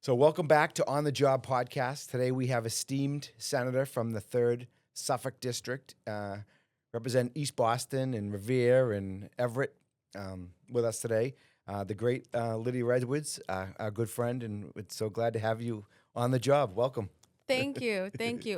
So welcome back to On the Job podcast. Today we have esteemed senator from the 3rd Suffolk District, represent East Boston and Revere and Everett with us today. The great Lydia Edwards, our good friend, and we're so glad to have you on the job. Welcome. Thank you.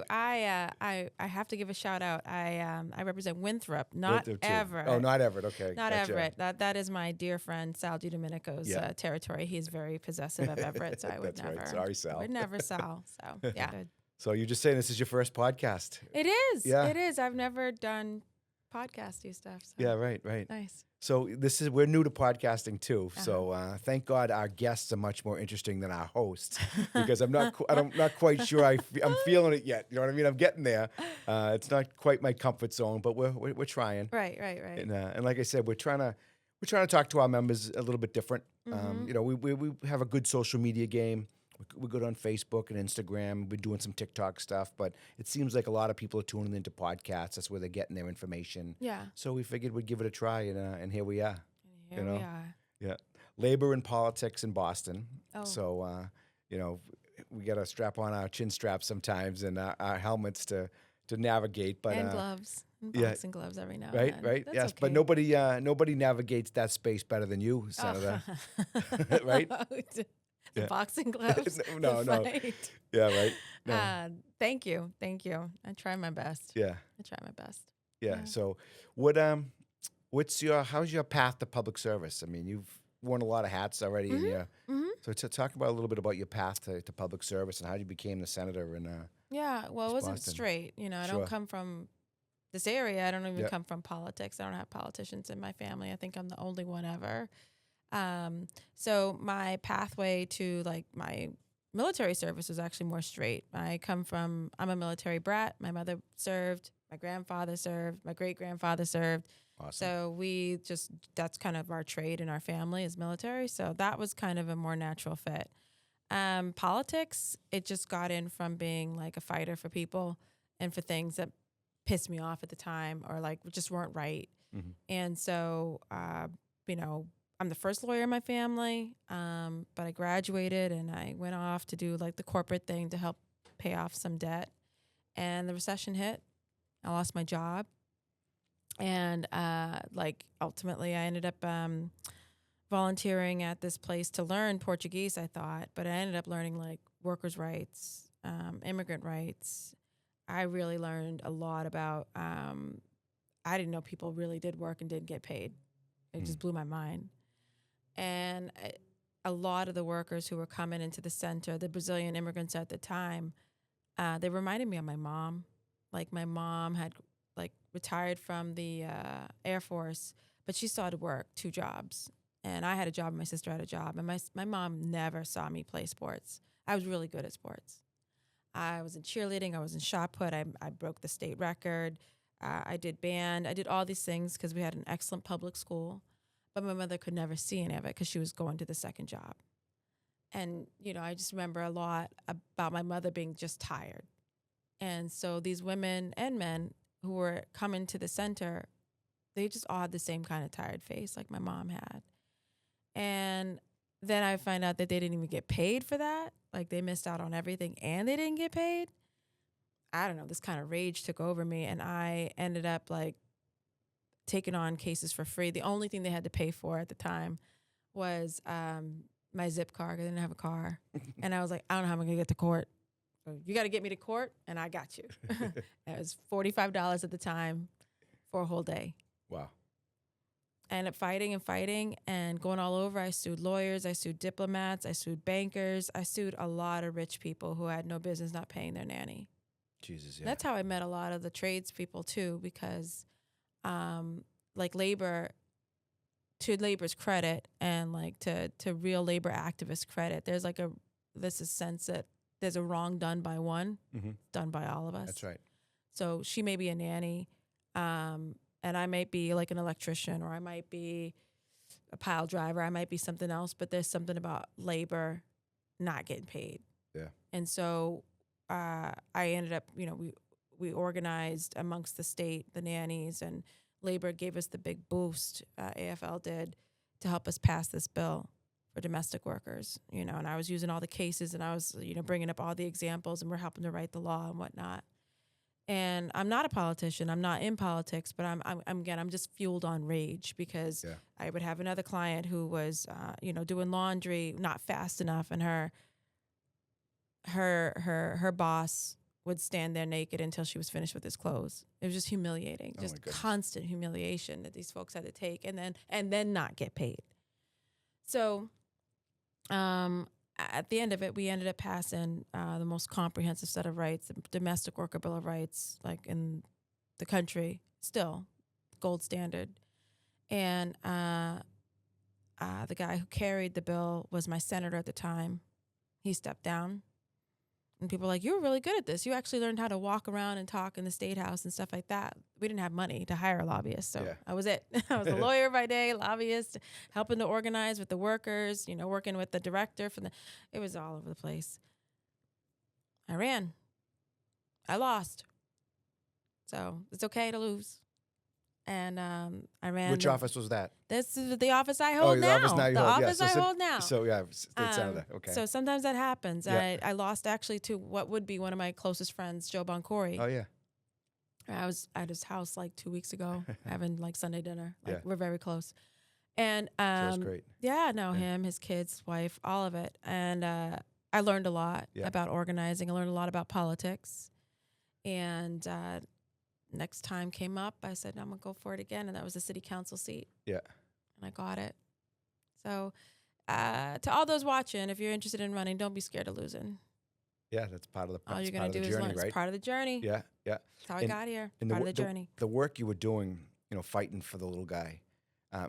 I have to give a shout out. I represent Winthrop, not Winthrop, too. Everett. Oh, not Everett. Okay. Not Gotcha. Everett. That is my dear friend Sal Gidomenico's territory. He's very possessive of Everett, so I would That's never. right. Sorry, Sal. I would never Sal. So yeah. Good. So you're just saying this is your first podcast? It is. Yeah. It is. I've never done podcasty stuff. So. Yeah. Right. Nice. So we're new to podcasting too. So thank God our guests are much more interesting than our hosts, because I'm not quite sure I'm feeling it yet. You know what I mean? I'm getting there. It's not quite my comfort zone, but we're trying. Right. And like I said, we're trying to talk to our members a little bit different. Mm-hmm. We have a good social media game. We're good on Facebook and Instagram. We're doing some TikTok stuff, but it seems like a lot of people are tuning into podcasts. That's where they're getting their information. Yeah. So we figured we'd give it a try, and here we are. Here we are. Yeah. Labor and politics in Boston. Oh. So, we got to strap on our chin straps sometimes and our helmets to navigate. But and gloves. And boxing gloves every now and then. Right. That's Yes, okay. but nobody navigates that space better than you, Senator. Right? The boxing gloves. No. Right. Yeah, right. No. Thank you. I try my best. Yeah. I try my best. Yeah. So how's your path to public service? I mean, you've worn a lot of hats already in your so talk about a little bit about your path to public service and how you became the senator in Yeah, well, it wasn't Boston. Straight. I Sure. don't come from this area. I don't even Yep. come from politics. I don't have politicians in my family. I think I'm the only one ever. So my pathway to my military service was actually more straight. I'm a military brat. My mother served, my grandfather served, my great grandfather served. Awesome. So that's kind of our trade in our family is military. So that was kind of a more natural fit. Politics, it just got in from being like a fighter for people and for things that pissed me off at the time or just weren't right. Mm-hmm. And so, I'm the first lawyer in my family, but I graduated and I went off to do the corporate thing to help pay off some debt. And the recession hit. I lost my job. And ultimately I ended up volunteering at this place to learn Portuguese, I thought, but I ended up learning workers' rights, immigrant rights. I really learned a lot about, I didn't know people really did work and didn't get paid. It just blew my mind. And a lot of the workers who were coming into the center, the Brazilian immigrants at the time, they reminded me of my mom. My mom had retired from the Air Force, but she still had to work 2 jobs. And I had a job and my sister had a job. And my mom never saw me play sports. I was really good at sports. I was in cheerleading. I was in shot put. I broke the state record. I did band. I did all these things because we had an excellent public school. But my mother could never see any of it because she was going to the second job. And, I just remember a lot about my mother being just tired. And so these women and men who were coming to the center, they just all had the same kind of tired face like my mom had. And then I find out that they didn't even get paid for that. They missed out on everything and they didn't get paid. I don't know, this kind of rage took over me and I ended up taking on cases for free. The only thing they had to pay for at the time was my zip car because I didn't have a car. And I was like, I don't know how I'm going to get to court. So you got to get me to court and I got you. It was $45 at the time for a whole day. Wow. I ended up fighting and going all over. I sued lawyers. I sued diplomats. I sued bankers. I sued a lot of rich people who had no business not paying their nanny. Jesus, yeah. That's how I met a lot of the tradespeople too, because labor, to labor's credit and to real labor activist credit, there's a sense that there's a wrong done by one, done by all of us. That's right. So she may be a nanny, and I might be an electrician, or I might be a pile driver, I might be something else, but there's something about labor not getting paid. Yeah. And so I ended up, we organized amongst the state, the nannies, and labor gave us the big boost, AFL did, to help us pass this bill for domestic workers, and I was using all the cases and I was, bringing up all the examples and we're helping to write the law and whatnot. And I'm not a politician. I'm not in politics, but I'm just fueled on rage because I would have another client who was, doing laundry not fast enough, and her boss would stand there naked until she was finished with his clothes. It was just humiliating, just constant humiliation that these folks had to take, and then not get paid. So, at the end of it, we ended up passing the most comprehensive set of rights, the Domestic Worker Bill of Rights, like in the country, still gold standard. And the guy who carried the bill was my senator at the time. He stepped down. And people were like, you were really good at this. You actually learned how to walk around and talk in the State House and stuff like that. We didn't have money to hire a lobbyist, so I was it. I was a lawyer by day, lobbyist, helping to organize with the workers, working with the director. It was all over the place. I ran. I lost. So it's okay to lose. And I ran. Which office was that? This is the office I hold now. The office I hold now. So state senator. Okay. So sometimes that happens. Yeah. I lost actually to what would be one of my closest friends, Joe Boncory. Oh yeah. I was at his house like 2 weeks ago, having like Sunday dinner. Like we're very close. And so that's great. Yeah, no, him, his kids, wife, all of it. And I learned a lot about organizing. I learned a lot about politics. And next time came up, I said, I'm going to go for it again. And that was the city council seat. Yeah. And I got it. So to all those watching, if you're interested in running, don't be scared of losing. Yeah, that's part of the all you're going to do is learn. Right? It's part of the journey. Yeah, yeah. That's how I got here. Part of the journey. The work you were doing, fighting for the little guy,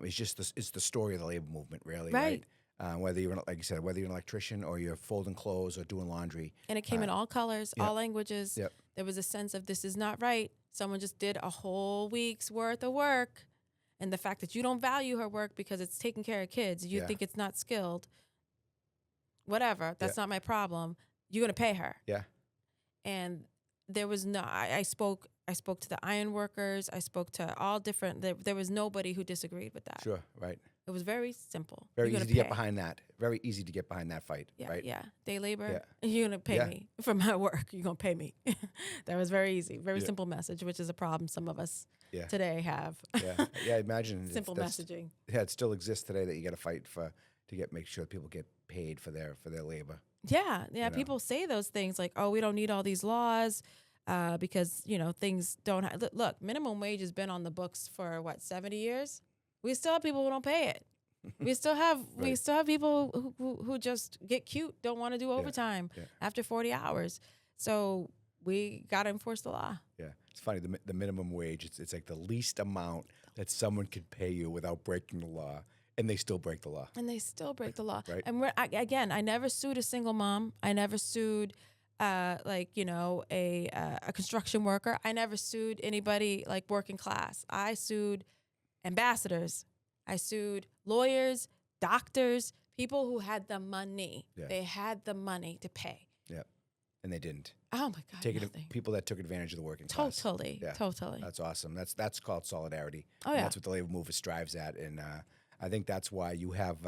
is just it's the story of the labor movement, really, right? Whether you're, like you said, whether you're an electrician or you're folding clothes or doing laundry. And it came in all colors, all languages. Yep. There was a sense of this is not right. Someone just did a whole week's worth of work. And the fact that you don't value her work because it's taking care of kids, you think it's not skilled, whatever, that's not my problem. You're going to pay her. Yeah. And there was no, I spoke to the iron workers. I spoke to all different, there was nobody who disagreed with that. Sure, right. It was very simple. Very easy to get behind that. Very easy to get behind that fight, right? Yeah, day labor, you're going to pay me for my work. You're going to pay me. That was very easy. Very simple message, which is a problem some of us today have. Yeah, imagine. Simple messaging. Yeah, it still exists today that you got to fight to make sure people get paid for their labor. Yeah. People say those things like, "Oh, we don't need all these laws because things don't." Look, minimum wage has been on the books for 70 years. We still have people who don't pay it. We still have people who just get cute, don't want to do overtime after 40 hours. So we got to enforce the law. Yeah, it's funny. The minimum wage, it's like the least amount that someone could pay you without breaking the law. And they still break the law. Right. And I never sued a single mom. I never sued, a construction worker. I never sued anybody like working class. I sued ambassadors. I sued lawyers, doctors, people who had the money. Yeah. They had the money to pay. Yeah. And they didn't. Oh my God! People that took advantage of the working class. Totally. That's awesome. That's called solidarity. Oh yeah. That's what the labor movement strives at, and I think that's why you have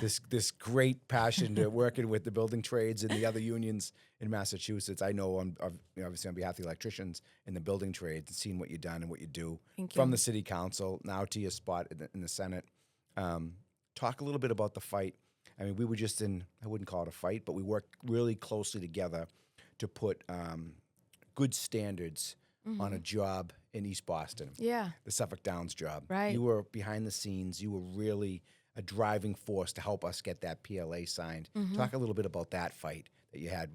this great passion to working with the building trades and the other unions in Massachusetts. I know, obviously on behalf of the electricians in the building trades, and seeing what you've done and what you do from the city council now to your spot in the Senate. Talk a little bit about the fight. I mean, we were just I wouldn't call it a fight, but we worked really closely together to put good standards on a job in East Boston. Yeah. The Suffolk Downs job. Right. You were behind the scenes. You were really a driving force to help us get that PLA signed. Mm-hmm. Talk a little bit about that fight that you had,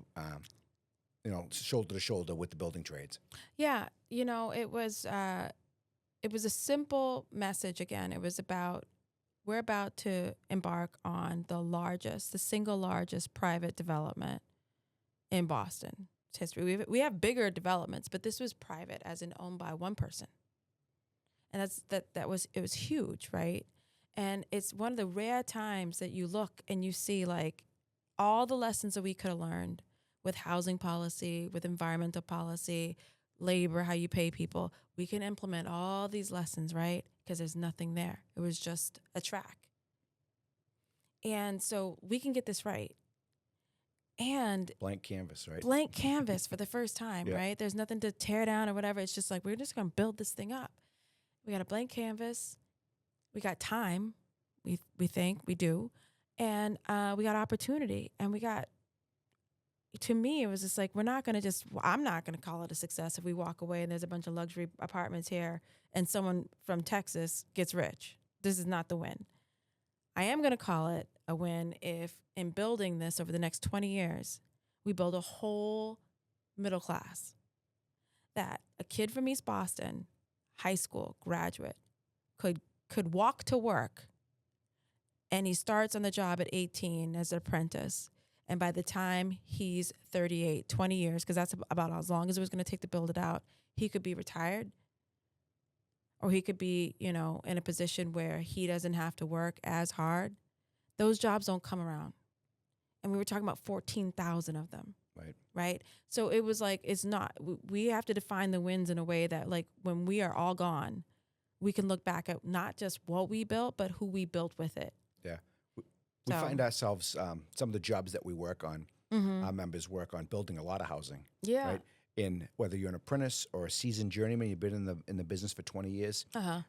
shoulder to shoulder with the building trades. Yeah. It was a simple message again. It was about, we're about to embark on the single largest private development in Boston. History. We have bigger developments, but this was private, as in owned by one person, and it was huge, right? And it's one of the rare times that you look and you see like all the lessons that we could have learned with housing policy, with environmental policy, labor, how you pay people. We can implement all these lessons, right? Because there's nothing there. It was just a track. And so we can get this right. And Blank canvas, right? blank canvas for the first time, Yeah. right? There's nothing to tear down or whatever. It's just like, we're just going to build this thing up. We got a blank canvas. We got time. We think we do. And we got opportunity. And we got, to me, it was just like, I'm not going to call it a success if we walk away and there's a bunch of luxury apartments here and someone from Texas gets rich. This is not the win. I am going to call it a win if, in building this over the next 20 years, we build a whole middle class. That a kid from East Boston, high school graduate, could walk to work, and he starts on the job at 18 as an apprentice. And by the time he's 38, 20 years, because that's about as long as it was going to take to build it out, he could be retired. Or he could be, in a position where he doesn't have to work as hard. Those jobs don't come around. And we were talking about 14,000 of them. Right? So it was like, it's not, we have to define the wins in a way that, like, when we are all gone, we can look back at not just what we built, but who we built with it. Yeah. We find ourselves, some of the jobs that we work on, our members work on building a lot of housing. Yeah. Right? In whether you're an apprentice or a seasoned journeyman, you've been in the business for 20 years.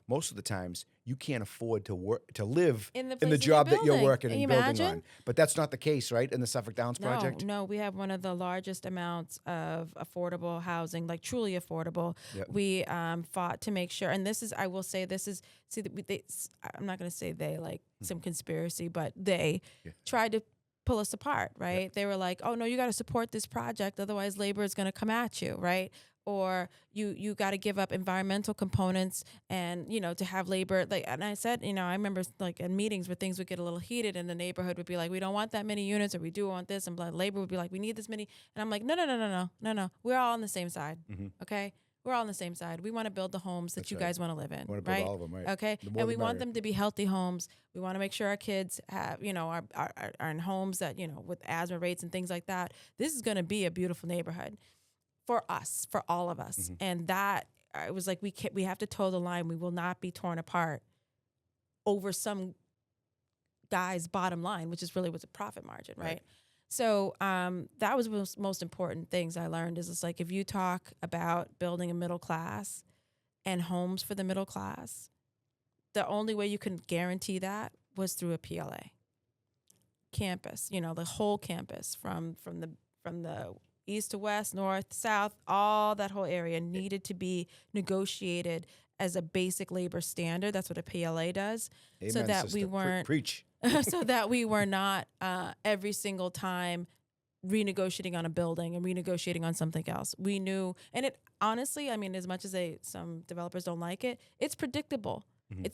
Most of the times, you can't afford to live in the job that you're working and building on. But that's not the case, right? In the Suffolk Downs project. No, we have one of the largest amounts of affordable housing, like truly affordable. Yep. We fought to make sure, and this is, I will say, I'm not going to say they, like some conspiracy, but they tried to pull us apart, right? Yep. They were like, oh no, you got to support this project, otherwise labor is going to come at you, right? Or you got to give up environmental components and, to have labor. Like, and I said, I remember like in meetings where things would get a little heated and the neighborhood would be like, we don't want that many units, or we do want this, and labor would be like, we need this many. And I'm like, no. We're all on the same side. Okay. We're all on the same side. We want to build the homes that you guys want to live in. Want to build all of them, right? Okay. And we want them to be healthy homes. We want to make sure our kids have, are in homes that, with asthma rates and things like that. This is going to be a beautiful neighborhood for us, for all of us. And that, it was like, we have to toe the line. We will not be torn apart over some guy's bottom line, which is really what's a profit margin, right? So that was one of the most important things I learned, is it's like, if you talk about building a middle class and homes for the middle class, the only way you can guarantee that was through a PLA campus, the whole campus from the east to west, north, south, all that whole area needed to be negotiated as a basic labor standard. That's what a PLA does. Amen, so that sister. we weren't Preach. so that we were not every single time renegotiating on a building and renegotiating on something else. We knew, and it honestly, I mean, as much as some developers don't like it, it's predictable.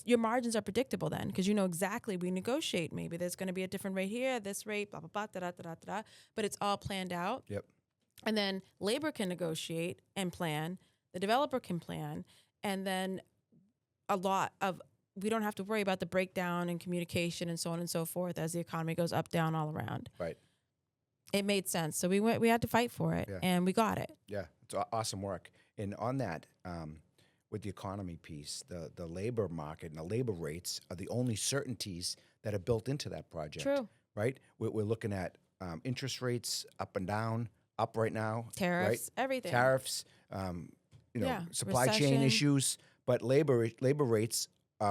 Your margins are predictable then, because you know exactly, we negotiate. Maybe there's going to be a different rate here, this rate, blah, blah, blah, da, da, da, da, da, but it's all planned out. Yep. And then labor can negotiate and plan. The developer can plan. And then we don't have to worry about the breakdown in communication and so on and so forth as the economy goes up, down, all around. Right. It made sense. So we had to fight for it, and we got it. Yeah, it's awesome work. And on that, with the economy piece, the labor market and the labor rates are the only certainties that are built into that project. True. Right? We're looking at interest rates up and down, up right now. Tariffs, right? everything. Tariffs, supply chain issues, but labor rates.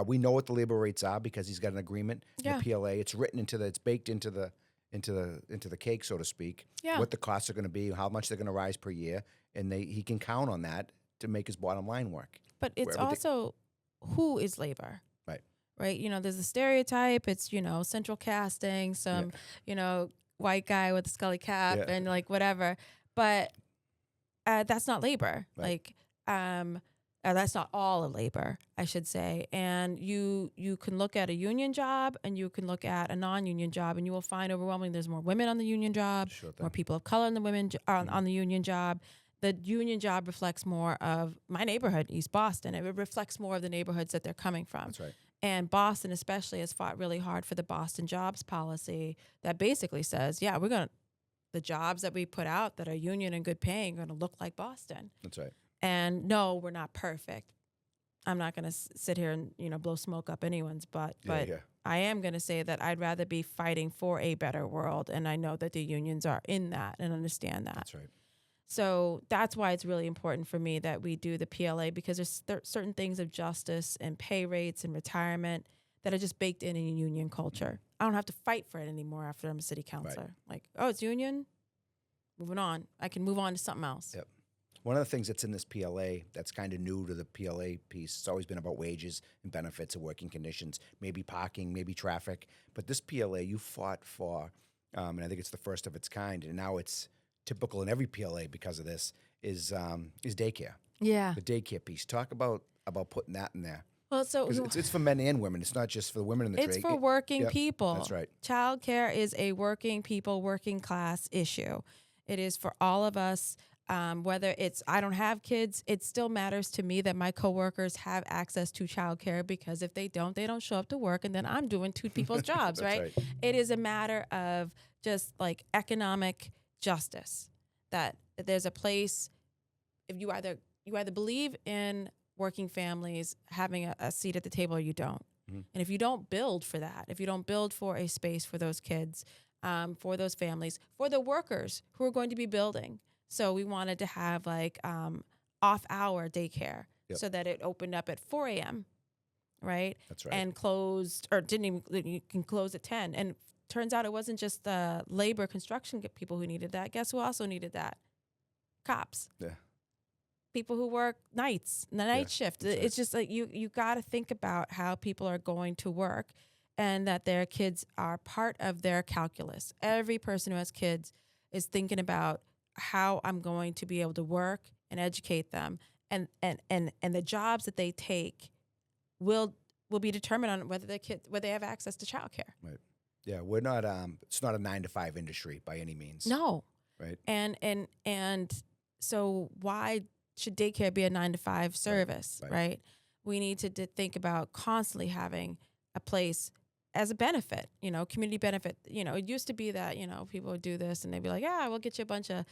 We know what the labor rates are because he's got an agreement. The PLA. It's written it's baked into the cake, so to speak. Yeah. What the costs are going to be, how much they're going to rise per year, and he can count on that to make his bottom line work. But it's also who is labor. Right. Right. There's a stereotype. It's central casting, white guy with a scully cap and like whatever. But that's not labor. Right. That's not all of labor, I should say. And you can look at a union job and you can look at a non-union job, and you will find overwhelmingly there's more women on the union job, more people of color in the on the union job. The union job reflects more of my neighborhood, East Boston. It reflects more of the neighborhoods that they're coming from. That's right. And Boston especially has fought really hard for the Boston jobs policy that basically says, the jobs that we put out that are union and good paying are going to look like Boston. That's right. And no, we're not perfect. I'm not going to sit here and blow smoke up anyone's butt, but I am going to say that I'd rather be fighting for a better world. And I know that the unions are in that and understand that. That's right. So that's why it's really important for me that we do the PLA, because there's certain things of justice and pay rates and retirement that are just baked in union culture. I don't have to fight for it anymore after I'm a city councilor. Like, oh, it's union, moving on. I can move on to something else. Yep. One of the things that's in this PLA that's kind of new to the PLA piece, it's always been about wages and benefits and working conditions, maybe parking, maybe traffic. But this PLA you fought for, and I think it's the first of its kind, and now it's typical in every PLA because of this, is daycare. Yeah. The daycare piece. Talk about putting that in there. Well, so It's for men and women. It's not just for the women in the trade. It's for working Yep, people. That's right. Childcare is a working people, working class issue. It is for all of us. Whether it's I don't have kids, it still matters to me that my coworkers have access to childcare, because if they don't show up to work, and then I'm doing two people's jobs, right? It is a matter of just like economic justice, that there's a place. If you either believe in working families having a seat at the table, or you don't. Mm-hmm. And if you don't build for that, if you don't build for a space for those kids, for those families, for the workers who are going to be building. So we wanted to have like off-hour daycare, so that it opened up at 4 a.m., right? That's right. And closed, or didn't even, you can close at 10. And turns out it wasn't just the labor construction people who needed that. Guess who also needed that? Cops. Yeah. People who work nights, the night shift. Right. It's just like you got to think about how people are going to work, and that their kids are part of their calculus. Every person who has kids is thinking about how I'm going to be able to work and educate them, and the jobs that they take will be determined on whether they have access to childcare. Right. Yeah, we're not. It's not a 9-to-5 industry by any means. No. Right. And so why should daycare be a 9-to-5 service? Right. We need to think about constantly having a place as a benefit, community benefit. It used to be that, people would do this and they'd be like, yeah, we'll get you a bunch of,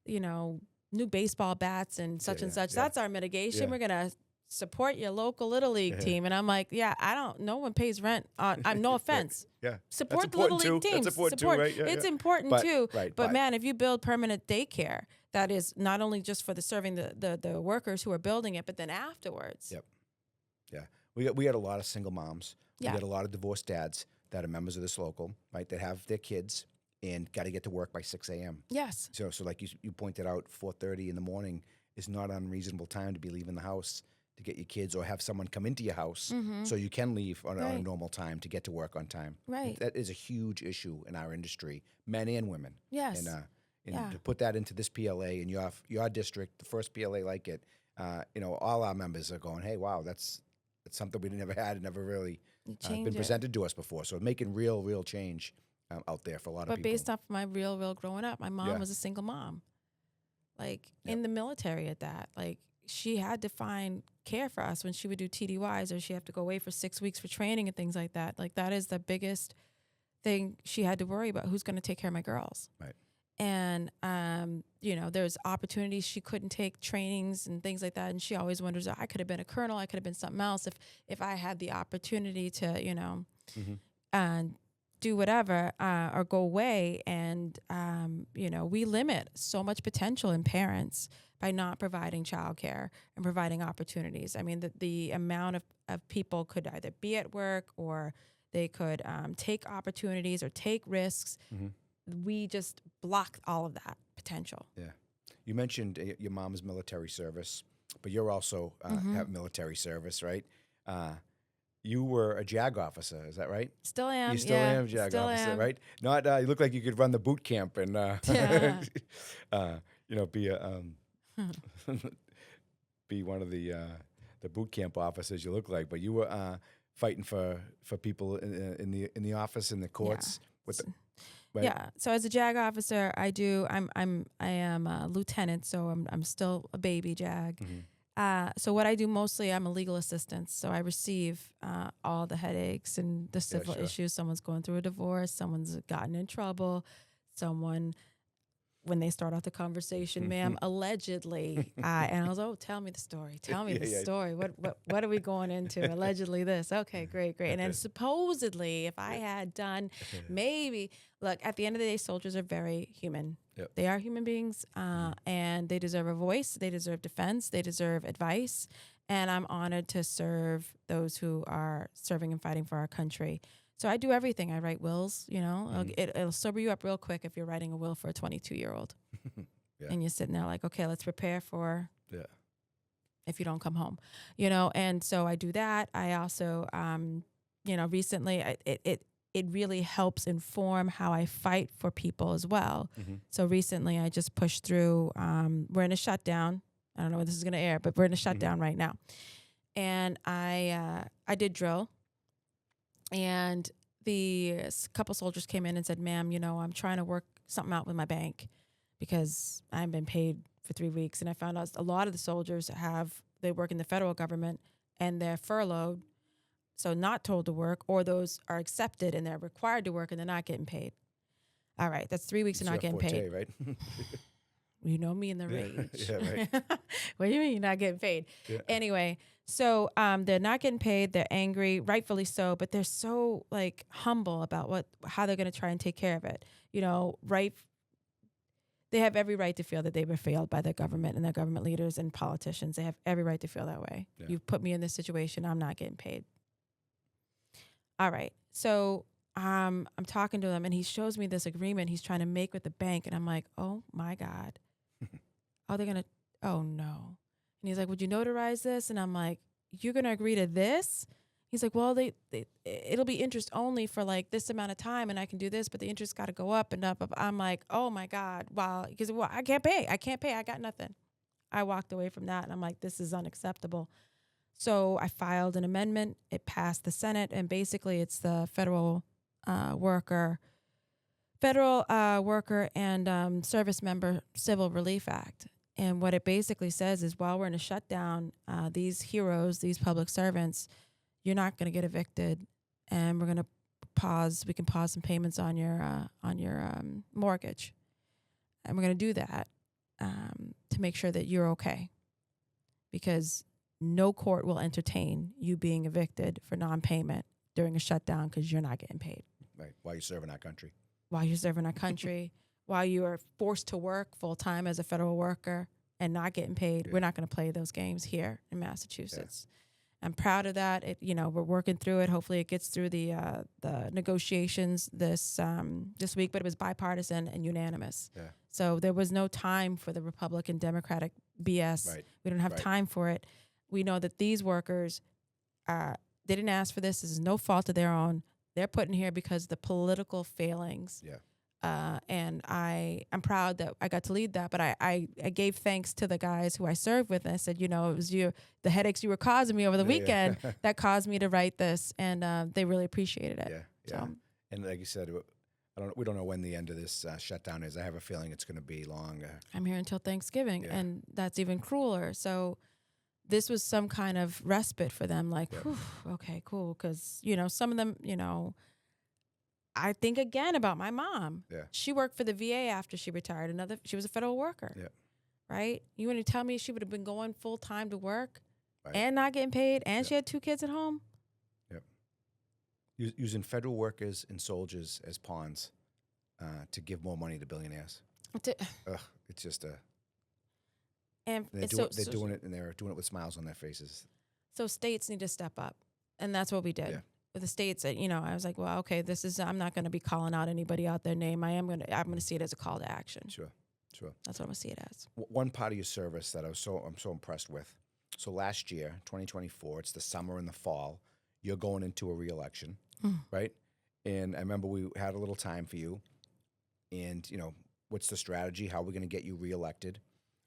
new baseball bats and such and such. That's our mitigation. We're going to support your local Little League team. And I'm like, no one pays rent on, no offense. Support the Little League teams. That's important too, right? It's important too. Right, but man, if you build permanent daycare, that is not only just for serving the workers who are building it, but then afterwards. Yep. Yeah. We had a lot of single moms. We Yeah. had a lot of divorced dads that are members of this local, right? That have their kids and got to get to work by 6 a.m. Yes. So like you pointed out, 4:30 in the morning is not an unreasonable time to be leaving the house to get your kids, or have someone come into your house so you can leave on a normal time to get to work on time. Right. That is a huge issue in our industry, men and women. Yes. And to put that into this PLA in your district, the first PLA like it, all our members are going, hey, wow, that's something we never had, never really been presented to us before. So making real change out there for a lot of people. But based off my real growing up, my mom was a single mom, like in the military at that. Like she had to find care for us when she would do TDYs, or she had to go away for 6 weeks for training and things like that. Like that is the biggest thing she had to worry about. Who's going to take care of my girls? Right. And, there's opportunities she couldn't take, trainings and things like that. And she always wonders, I could have been a colonel. I could have been something else if I had the opportunity to, do whatever or go away. And, we limit so much potential in parents by not providing childcare and providing opportunities. I mean, the amount of people could either be at work, or they could take opportunities or take risks. Mm-hmm. We just block all of that potential. Yeah. You mentioned your mom's military service, but you're also have military service, right? You were a JAG officer, is that right? Still am. You still am a JAG officer, right? Not you look like you could run the boot camp and be a be one of the boot camp officers. You look like, but you were fighting for people in the office, in the courts. Right. Yeah. So as a JAG officer, I am a lieutenant, so I'm still a baby JAG. Mm-hmm. So what I do mostly, I'm a legal assistant. So I receive all the headaches and the civil issues. Someone's going through a divorce. Someone's gotten in trouble. Someone when they start off the conversation, ma'am, allegedly, and I was, oh, tell me the story. Tell me the story. What are we going into? Allegedly this. Okay, great. And then supposedly, if I had done maybe, look, at the end of the day, soldiers are very human. Yep. They are human beings, and they deserve a voice. They deserve defense. They deserve advice. And I'm honored to serve those who are serving and fighting for our country. So I do everything. I write wills, it'll sober you up real quick if you're writing a will for a 22-year-old. And you're sitting there like, okay, let's prepare for if you don't come home, and so I do that. I also, recently it really helps inform how I fight for people as well. So recently I just pushed through, we're in a shutdown. I don't know when this is going to air, but we're in a shutdown right now. And I did drill. And the couple soldiers came in and said, ma'am, I'm trying to work something out with my bank because I haven't been paid for 3 weeks. And I found out a lot of the soldiers they work in the federal government and they're furloughed, so not told to work, or those are accepted and they're required to work and they're not getting paid. All right, that's 3 weeks of not getting paid. Right? You know me in the rage. Yeah, right. What do you mean you're not getting paid? Yeah. Anyway, so they're not getting paid. They're angry, rightfully so, but they're so humble about how they're going to try and take care of it. Right? They have every right to feel that they were failed by their government and their government leaders and politicians. They have every right to feel that way. Yeah. You've put me in this situation. I'm not getting paid. All right. So I'm talking to him, and he shows me this agreement he's trying to make with the bank, and I'm like, oh my God. Oh no. And he's like, would you notarize this? And I'm like, you're going to agree to this? He's like, well, it'll be interest only for this amount of time, and I can do this, but the interest got to go up and up. I'm like, oh my God. Wow. Because I can't pay. I got nothing. I walked away from that, and I'm like, this is unacceptable. So I filed an amendment. It passed the Senate, and basically it's the Federal Worker and Service Member Civil Relief Act. And what it basically says is, while we're in a shutdown, these heroes, these public servants, you're not going to get evicted, and we're going to pause. We can pause some payments on your mortgage, and we're going to do that to make sure that you're okay, because no court will entertain you being evicted for non-payment during a shutdown because you're not getting paid. Right, while you're serving our country. While you are forced to work full-time as a federal worker and not getting paid. We're not going to play those games here in Massachusetts. Yeah. I'm proud of that. We're working through it. Hopefully it gets through the negotiations this week, but it was bipartisan and unanimous. Yeah. So there was no time for the Republican Democratic BS. Right. We don't have time for it. We know that these workers, they didn't ask for this. This is no fault of their own. They're put in here because of the political failings. Yeah. And I'm proud that I got to lead that. But I gave thanks to the guys who I served with. And I said, it was the headaches you were causing me over the weekend that caused me to write this. And they really appreciated it. Yeah. So. And like you said, we don't know when the end of this shutdown is. I have a feeling it's going to be long. I'm here until Thanksgiving, and that's even crueler. So this was some kind of respite for them. Whew, okay, cool. Because, some of them, I think again about my mom. Yeah. She worked for the VA after she retired. She was a federal worker. Yeah. Right? You want to tell me she would have been going full time to work and not getting paid, and she had 2 kids at home? Yep. Using federal workers and soldiers as pawns to give more money to billionaires. It's just a... And they're doing it, and they're doing it with smiles on their faces. So states need to step up, and that's what we did. Yeah. With the states, I was like, well, okay, I'm not going to be calling out anybody out their name. I'm going to see it as a call to action. Sure. That's what I'm going to see it as. One part of your service that I'm so impressed with. So last year, 2024, it's the summer and the fall. You're going into a re-election, right? And I remember we had a little time for you, and what's the strategy? How are we going to get you reelected?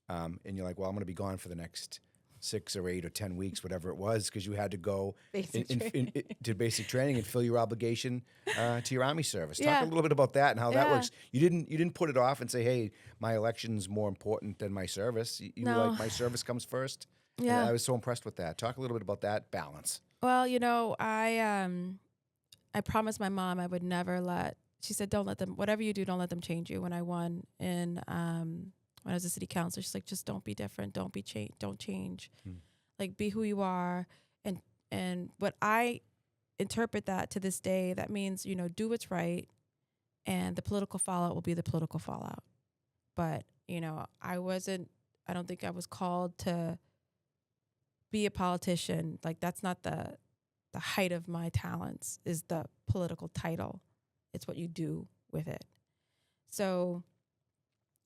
And you're like, well, I'm going to be gone for the next 6 or 8 or 10 weeks, whatever it was, because you had to go to basic training and fill your obligation to your Army service. Talk a little bit about that and how that works. You didn't put it off and say, hey, my election's more important than my service. You were like, my service comes first. Yeah. And I was so impressed with that. Talk a little bit about that balance. Well, I promised my mom I would never let she said, don't let them, whatever you do, don't let them change you. When I won when I was a city councilor, she's like, just don't be different. Don't change. Like, be who you are. And what I interpret that to this day, that means, do what's right, and the political fallout will be the political fallout. But, I don't think I was called to be a politician. Like, that's not the height of my talents, is the political title. It's what you do with it. So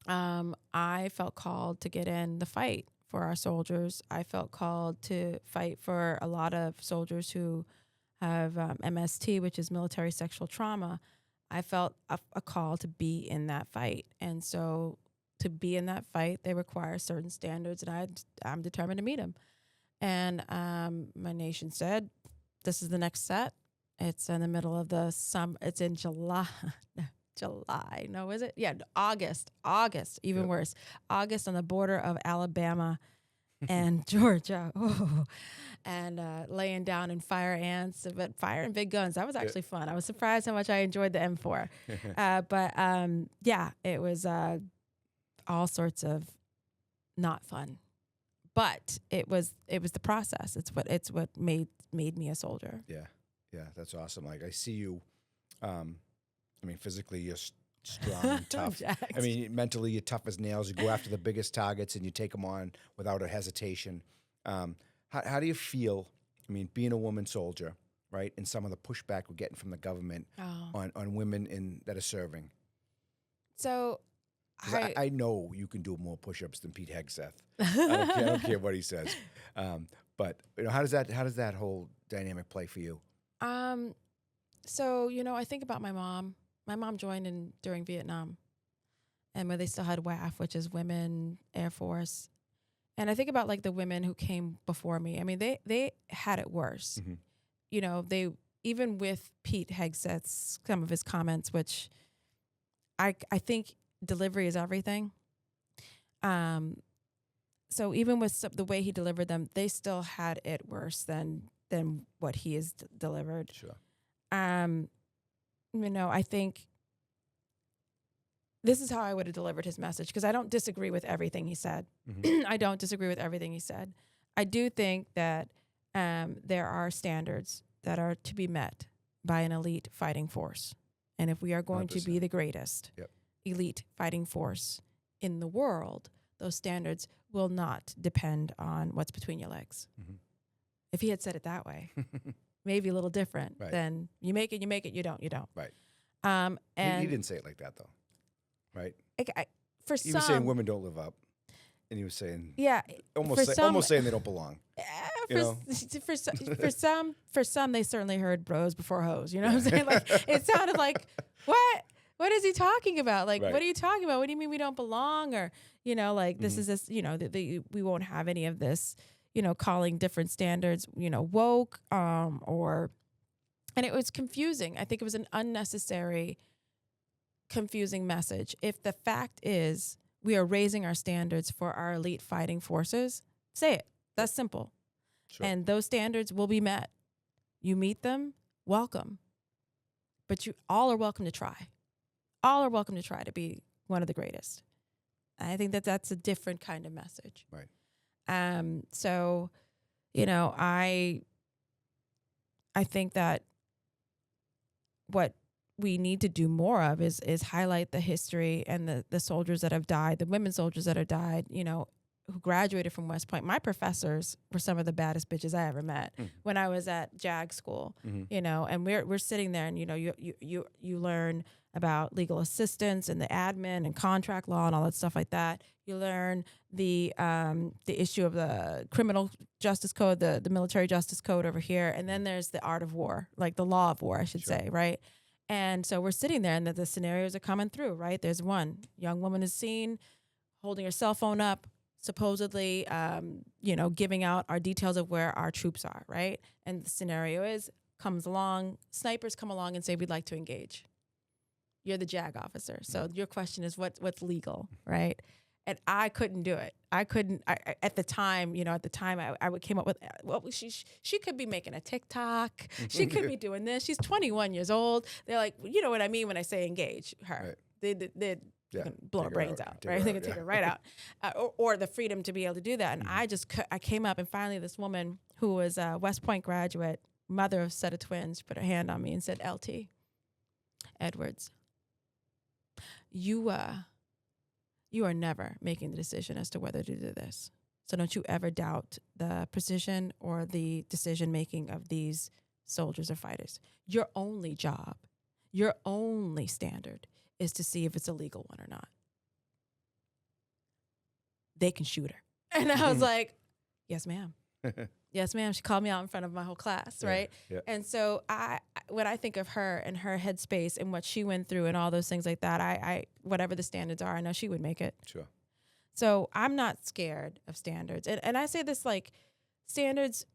I felt called to get in the fight for our soldiers. I felt called to fight for a lot of soldiers who have MST, which is military sexual trauma. I felt a call to be in that fight. And so to be in that fight, they require certain standards, and I'm determined to meet them. And my nation said, this is the next set. It's in the middle of the summer. It's in July. July. No, is it? Yeah, August, even worse. August, on the border of Alabama and Georgia. Oh. And laying down in fire ants, but firing big guns. That was actually fun. I was surprised how much I enjoyed the M4. But it was all sorts of not fun. But it was the process. It's what made me a soldier. Yeah, that's awesome. Like, I see you. Physically you're strong and tough. Mentally you're tough as nails. You go after the biggest targets and you take them on without a hesitation. How do you feel? Being a woman soldier, right? And some of the pushback we're getting from the government on women that are serving. So I know you can do more push-ups than Pete Hegseth. I don't care what he says. But how does that whole dynamic play for you? So I think about my mom. My mom joined during Vietnam, and where they still had WAF, which is Women Air Force. And I think about like the women who came before me. They had it worse. Mm-hmm. They, even with Pete Hegseth's, some of his comments, which I think delivery is everything. So even with the way he delivered them, they still had it worse than what he has delivered. Sure. I think this is how I would have delivered his message, because I don't disagree with everything he said. Mm-hmm. I don't disagree with everything he said. I do think that there are standards that are to be met by an elite fighting force. And if we are going 100%. To be the greatest elite fighting force in the world, those standards will not depend on what's between your legs. Mm-hmm. If he had said it that way, maybe a little different. Right. Then you make it, you don't. Right. And he didn't say it like that, though. Right. He was saying women don't live up, and he was saying almost saying they don't belong. For some, they certainly heard bros before hoes. You know what I'm saying? Like, it sounded like, what? What is he talking about? Like, What are you talking about? What do you mean we don't belong? Or this is this. We won't have any of this. Calling different standards, woke, and it was confusing. I think it was an unnecessary, confusing message. If the fact is we are raising our standards for our elite fighting forces, say it. That's simple. Sure. And those standards will be met. You meet them, welcome. But you all are welcome to try. All are welcome to try to be one of the greatest. I think that's a different kind of message. Right. So, I think that what we need to do more of is highlight the history and the soldiers that have died, the women soldiers that have died, who graduated from West Point. My professors were some of the baddest bitches I ever met when I was at JAG school, and we're sitting there and, you learn about legal assistance and the admin and contract law and all that stuff like that. You learn the issue of the criminal justice code, the military justice code over here. And then there's the art of war, like the law of war, I should say, right? And so we're sitting there and the scenarios are coming through, right? There's one young woman is seen holding her cell phone up, supposedly, giving out our details of where our troops are, right? And the scenario is, snipers come along and say, we'd like to engage. You're the JAG officer. So your question is what's legal, right? And I couldn't do it. I couldn't. At the time, I would came up with, well, she could be making a TikTok. She could be doing this. She's 21 years old. They're like, you know what I mean when I say engage her. Right. They can blow her brains out, right? They can take her right out, or the freedom to be able to do that. And I came up, and finally, this woman who was a West Point graduate, mother of a set of twins, put her hand on me and said, "LT Edwards, you are never making the decision as to whether to do this. So don't you ever doubt the precision or the decision making of these soldiers or fighters. Your only job, your only standard is to see if it's a legal one or not. They can shoot her." And I was like, "Yes, ma'am." Yes, ma'am. She called me out in front of my whole class, right? Yeah. And so when I think of her and her headspace and what she went through and all those things like that, I whatever the standards are, I know she would make it. Sure. So I'm not scared of standards. And I say this, like, standards,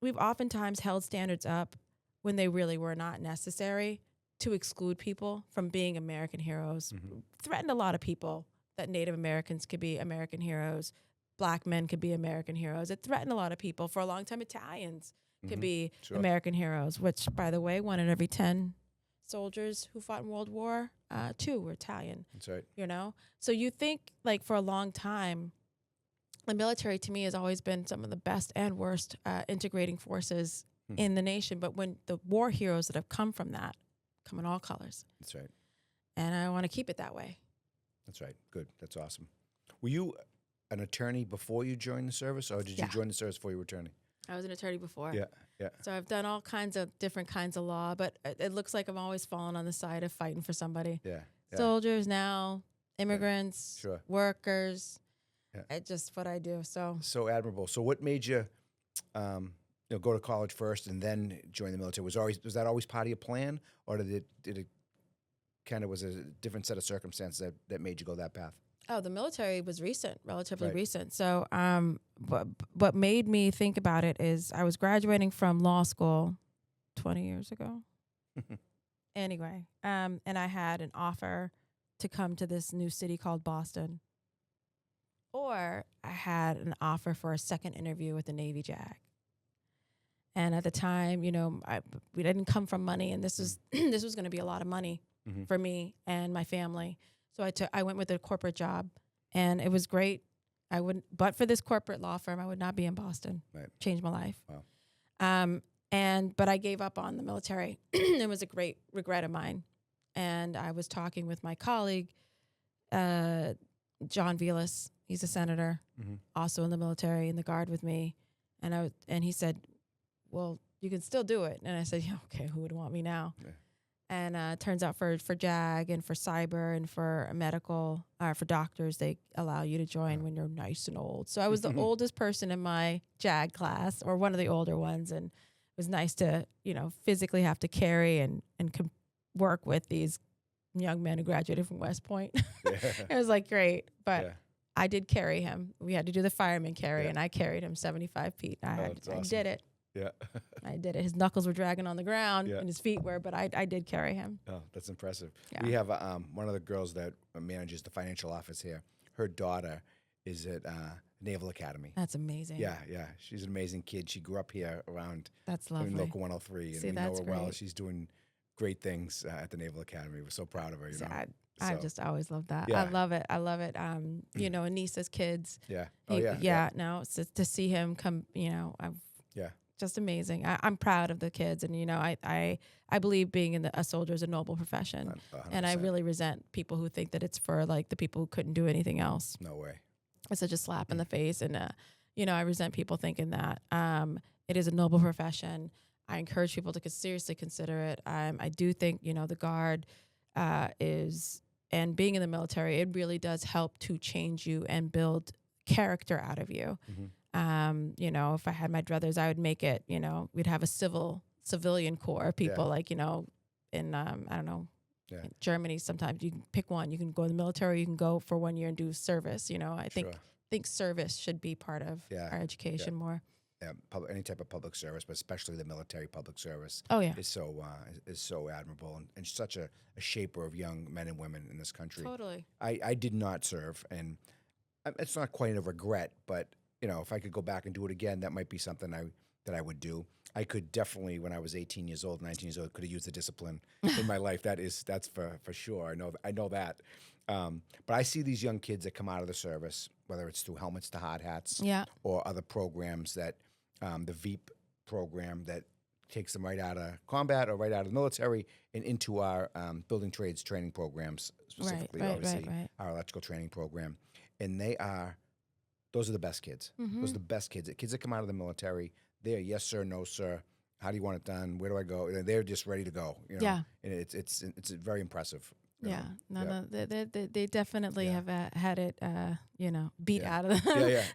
we've oftentimes held standards up when they really were not necessary to exclude people from being American heroes. Threatened a lot of people that Native Americans could be American heroes. Black men could be American heroes. It threatened a lot of people. For a long time, Italians could be American heroes, which, by the way, 1 in every 10 soldiers who fought in World War II were Italian. That's right. You know? So you think, like, for a long time, the military, to me, has always been some of the best and worst integrating forces in the nation. But when the war heroes that have come from that come in all colors. That's right. And I want to keep it that way. That's right. Good. That's awesome. Were you an attorney before you joined the service, or did you join the service before you were attorney? I was an attorney before. Yeah. So I've done all kinds of different kinds of law, but it looks like I've always fallen on the side of fighting for somebody. Yeah. Soldiers now, immigrants, workers. Yeah. It's just what I do. So admirable. So what made you, go to college first and then join the military? Was that always part of your plan, or did it kind of was a different set of circumstances that made you go that path? Oh, the military was relatively recent. So what made me think about it is I was graduating from law school 20 years ago. Anyway, and I had an offer to come to this new city called Boston. Or I had an offer for a second interview with the Navy JAG. And at the time, we didn't come from money, and this was going to be a lot of money for me and my family. So I went with a corporate job, and it was great. But for this corporate law firm, I would not be in Boston. Right. Changed my life. Wow. But I gave up on the military. It was a great regret of mine. And I was talking with my colleague, John Vilas. He's a senator, also in the military, in the Guard with me. And he said, "Well, you can still do it." And I said, "Yeah, okay, who would want me now?" Yeah. And turns out for JAG and for cyber and for medical, for doctors, they allow you to join when you're nice and old. So I was the oldest person in my JAG class, or one of the older ones, and it was nice to, physically have to carry and work with these young men who graduated from West Point. It was like great, but I did carry him. We had to do the fireman carry, and I carried him 75 feet. I did it. Yeah. I did it. His knuckles were dragging on the ground and his feet were, but I did carry him. Oh, that's impressive. Yeah. We have one of the girls that manages the financial office here. Her daughter is at Naval Academy. That's amazing. Yeah. She's an amazing kid. She grew up here around Local 103. See, and we know her well. great. She's doing great things at the Naval Academy. We're so proud of her. I just always love that. Yeah. I love it. Anissa's kids. Yeah. No, it's just to see him come, just amazing. I'm proud of the kids, and I believe being a soldier is a noble profession, 100%. And I really resent people who think that it's for like the people who couldn't do anything else. No way. It's such a slap in the face, and I resent people thinking that. It is a noble profession. I encourage people to seriously consider it. I do think the Guard is, and being in the military, it really does help to change you and build character out of you. If I had my druthers, I would make it, we'd have a civilian corps, people in, I don't know, in Germany, sometimes you can pick one, you can go in the military, you can go for 1 year and do service, I think service should be part of our education more. Yeah, any type of public service, but especially the military public service. Oh yeah, is so admirable and such a shaper of young men and women in this country. Totally. I did not serve, and it's not quite a regret, but if I could go back and do it again, that might be something that I would do. I could definitely, when I was 18 years old, 19 years old, could have used the discipline in my life. That's for sure. I know that. But I see these young kids that come out of the service, whether it's through helmets to hard hats, or other programs that the VEEP program that takes them right out of combat or right out of the military and into our building trades training programs, specifically, obviously, our electrical training program. And those are the best kids. Those are the best kids. The kids that come out of the military, they're yes, sir, no, sir. How do you want it done? Where do I go? They're just ready to go. And it's very impressive. No, they definitely have had it, beat out of them.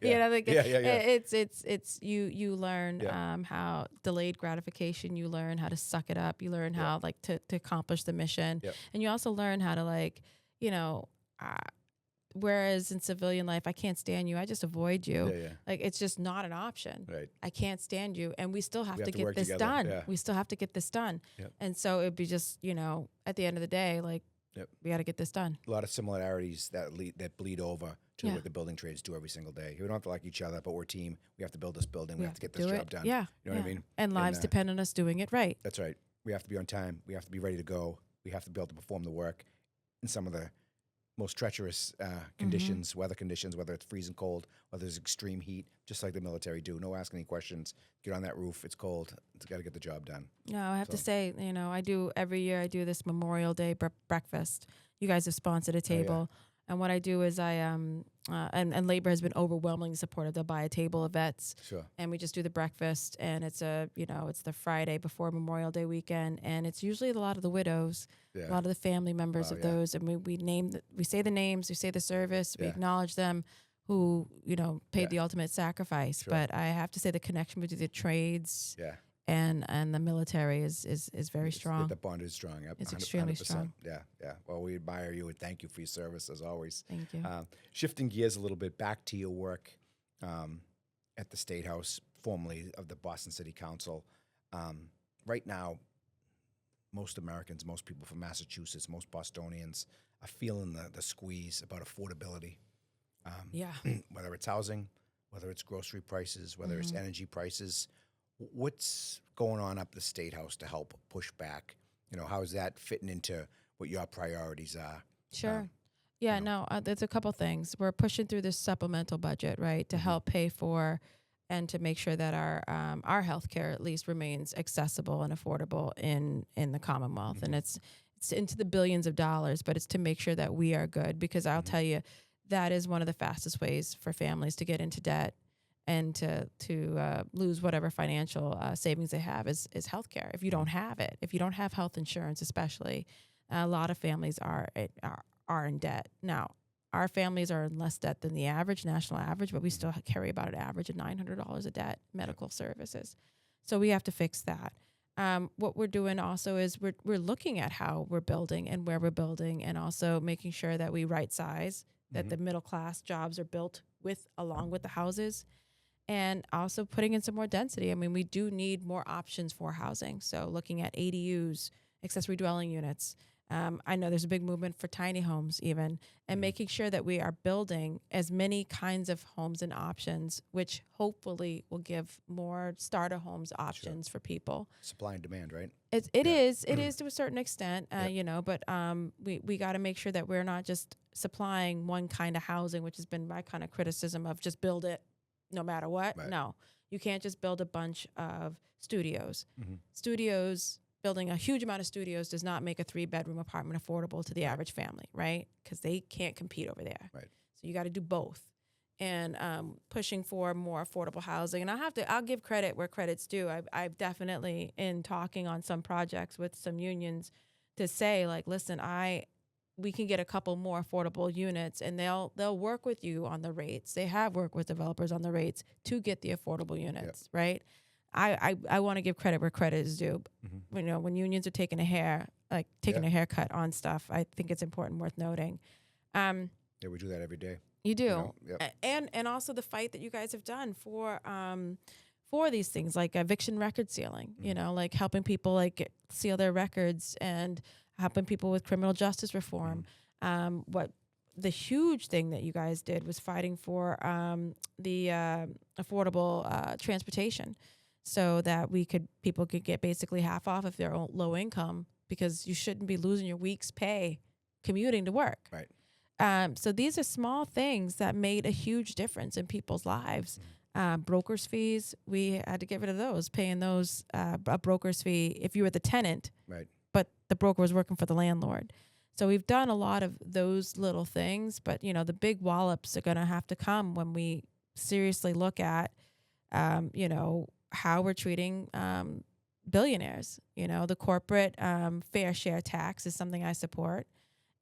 It's you learn how delayed gratification. You learn how to suck it up. You learn how to accomplish the mission, and you also learn how to whereas in civilian life, I can't stand you. I just avoid you. Like, it's just not an option. Right. I can't stand you. And we still have to get this done. We still have to get this done. And so it'd be just, at the end of the day, we got to get this done. A lot of similarities that bleed over to what the building trades do every single day. We don't have to like each other, but we're a team. We have to build this building. We have to get this job done. Yeah. You know what I mean? And lives depend on us doing it right. That's right. We have to be on time. We have to be ready to go. We have to be able to perform the work in some of the most treacherous conditions, weather conditions, whether it's freezing cold or there's extreme heat, just like the military do. No asking any questions. Get on that roof. It's cold. It's got to get the job done. No, I have to say, I do every year. I do this Memorial Day breakfast. You guys have sponsored a table. And what I do is and labor has been overwhelmingly supportive. They'll buy a table of vets, and we just do the breakfast. And it's it's the Friday before Memorial Day weekend, and it's usually a lot of the widows, a lot of the family members of those. And we say the names, we say the service, we acknowledge them who paid the ultimate sacrifice. But I have to say the connection between the trades. And the military is very strong. The bond is strong. Yep, it's extremely 100%. strong. Yeah. Well, we admire you and thank you for your service as always. Thank you. Shifting gears a little bit back to your work at the State House, formerly of the Boston City Council. Right now, most Americans, most people from Massachusetts, most Bostonians are feeling the squeeze about affordability. Whether it's housing, whether it's grocery prices, whether it's energy prices. What's going on up the State House to help push back? How is that fitting into what your priorities are? Sure. There's a couple things. We're pushing through this supplemental budget, right, to help pay for and to make sure that our health care at least remains accessible and affordable in the Commonwealth. And it's into the billions of dollars, but it's to make sure that we are good, because I'll tell you, that is one of the fastest ways for families to get into debt and to lose whatever financial savings they have is healthcare. If you don't have it, if you don't have health insurance, especially, a lot of families are in debt. Now, our families are in less debt than the national average, but we still carry about an average of $900 a debt, medical services. So we have to fix that. What we're doing also is we're looking at how we're building and where we're building, and also making sure that we right size, that the middle class jobs are built along with the houses. And also putting in some more density. I mean, we do need more options for housing. So looking at ADUs, accessory dwelling units. I know there's a big movement for tiny homes even, and making sure that we are building as many kinds of homes and options, which hopefully will give more starter homes options for people. Supply and demand, right? It is to a certain extent, but we got to make sure that we're not just supplying one kind of housing, which has been my kind of criticism of just build it no matter what. Right. No, you can't just build a bunch of studios. Building a huge amount of studios does not make a 3-bedroom apartment affordable to the average family, right? Because they can't compete over there. Right. So you got to do both. And pushing for more affordable housing. And I'll give credit where credit's due. I've definitely, in talking on some projects with some unions, to say, listen, we can get a couple more affordable units, and they'll work with you on the rates. They have worked with developers on the rates to get the affordable units, right? I want to give credit where credit is due. When unions are taking a haircut on stuff, I think it's important, worth noting. We do that every day. You do, and also the fight that you guys have done for these things, like eviction record sealing. Like helping people seal their records, and helping people with criminal justice reform. the huge thing that you guys did was fighting for the affordable transportation, so that people could get basically half off if they're low income, because you shouldn't be losing your week's pay commuting to work. Right. So these are small things that made a huge difference in people's lives. Broker's fees, we had to get rid of those, paying those a broker's fee if you were the tenant, Right. but the broker was working for the landlord. So we've done a lot of those little things, but the big wallops are going to have to come when we seriously look at, how we're treating billionaires. The corporate fair share tax is something I support.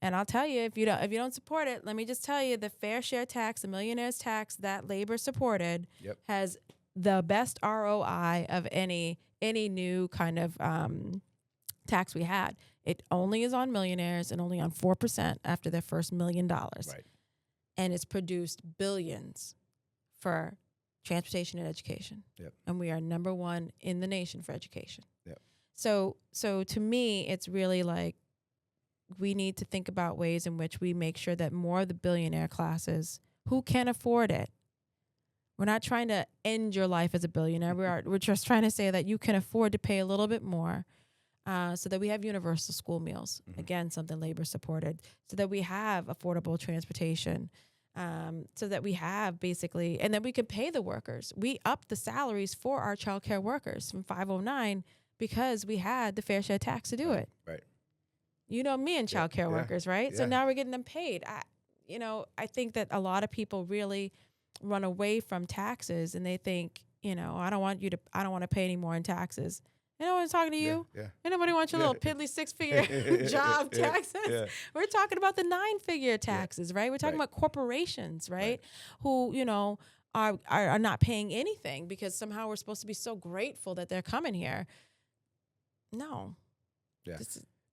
And I'll tell you, if you don't support it, let me just tell you, the fair share tax, the millionaire's tax that Labor supported, has the best ROI of any new kind of tax we had. It only is on millionaires and only on 4% after their first $1 million. Right. And it's produced billions for transportation and education. Yep. And we are number one in the nation for education. Yep. So to me, it's really like, we need to think about ways in which we make sure that more of the billionaire classes who can afford it. We're not trying to end your life as a billionaire. We're just trying to say that you can afford to pay a little bit more, so that we have universal school meals. Again, something Labor supported. So that we have affordable transportation. So that we have basically, and that we can pay the workers. We upped the salaries for our childcare workers from $509 because we had the fair share tax to do it. Right. You know me and childcare workers, right? Yeah. So now we're getting them paid. I think that a lot of people really run away from taxes, and they think, I don't want to pay any more in taxes. I'm talking to you. Yeah. Anybody want your little piddly 6-figure job taxes? Yeah. We're talking about the 9-figure taxes, right? We're talking about corporations, right? Who, are not paying anything because somehow we're supposed to be so grateful that they're coming here. No. Yeah.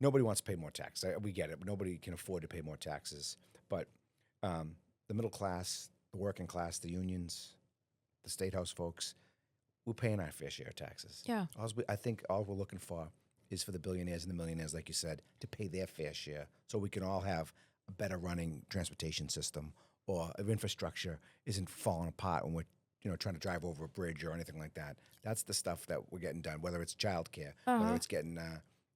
Nobody wants to pay more tax. We get it. Nobody can afford to pay more taxes. But the middle class, the working class, the unions, the state house folks, we're paying our fair share of taxes. Yeah. I think all we're looking for is for the billionaires and the millionaires, like you said, to pay their fair share so we can all have a better running transportation system, or if infrastructure isn't falling apart when we're trying to drive over a bridge or anything like that. That's the stuff that we're getting done, whether it's childcare, whether it's getting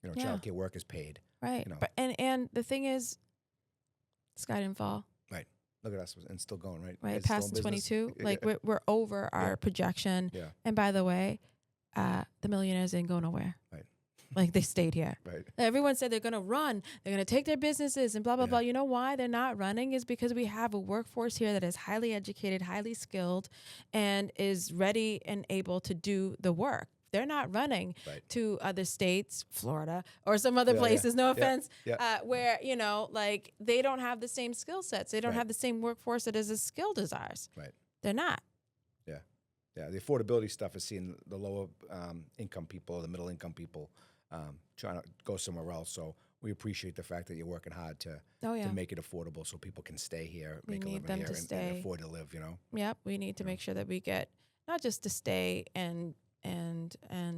childcare workers paid. Right. But and the thing is, the sky didn't fall. Right. Look at us, and still going, right? Right. It's Past still in 22. business. Like we're over our projection. Yeah. And by the way, the millionaires didn't go nowhere. Right. Like they stayed here. Right. Everyone said they're going to run. They're going to take their businesses and blah, blah, blah. You know why they're not running is because we have a workforce here that is highly educated, highly skilled, and is ready and able to do the work. They're not running to other states, Florida, or some other places, no offense, where, like they don't have the same skill sets. They don't have the same workforce that is as skilled as ours. Right. They're not. Yeah. Yeah. The affordability stuff is seeing the lower income people, the middle income people trying to go somewhere else. So we appreciate the fact that you're working hard to make it affordable so people can stay here, make a living here, and afford to live, Yep. We need to make sure that we get not just to stay and